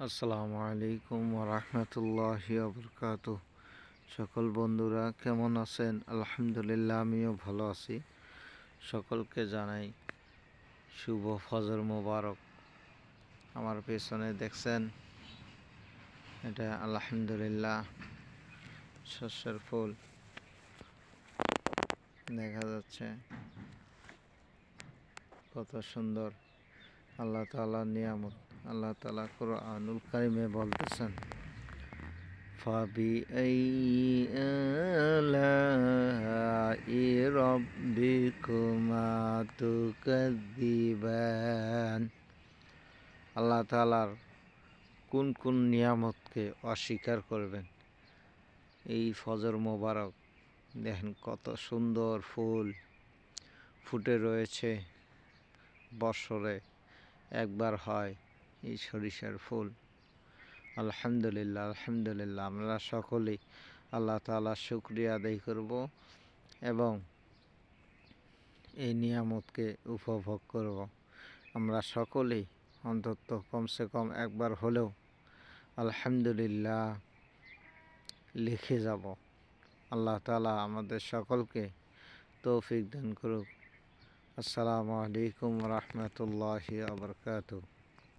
আসসালামু আলাইকুম ওরহমতুল্লাহি ওবরকাতুহ। সকল বন্ধুরা কেমন আছেন? আলহামদুলিল্লাহ, আমিও ভালো আছি। সকলকে জানাই শুভ ফজর মোবারক। আমার পেছনে দেখছেন, এটা আলহামদুলিল্লাহ শস্যের ফুল দেখা যাচ্ছে, কত সুন্দর আল্লাহ তাআলার নিয়ামত। আল্লাহ তাআলা কুরআনুল কারীমে বলতেছেন, فَبِأَيِّ آلَاءِ رَبِّكُمَا تُكَذِّبَانِ। আল্লাহ তাআলার কোন কোন নিয়ামতকে অস্বীকার করবেন? এই ফজর মোবারক দেখেন, কত সুন্দর ফুল ফুটে রয়েছে। বছরে একবার হয় এই সরিষার ফুল। আলহামদুলিল্লাহ, আলহামদুলিল্লাহ। আমরা সকলেই আল্লাহ তাআলার শুকরিয়া আদায় করব এবং এই নিয়ামতকে উপভোগ করব। আমরা সকলেই অন্তত কমসে কম একবার হলেও আলহামদুলিল্লাহ লিখে যাব। আল্লাহ তাআলা আমাদের সকলকে তৌফিক দান করুক। আসসালামু আলাইকুম ওয়া রাহমাতুল্লাহি ওয়া বারাকাতুহু।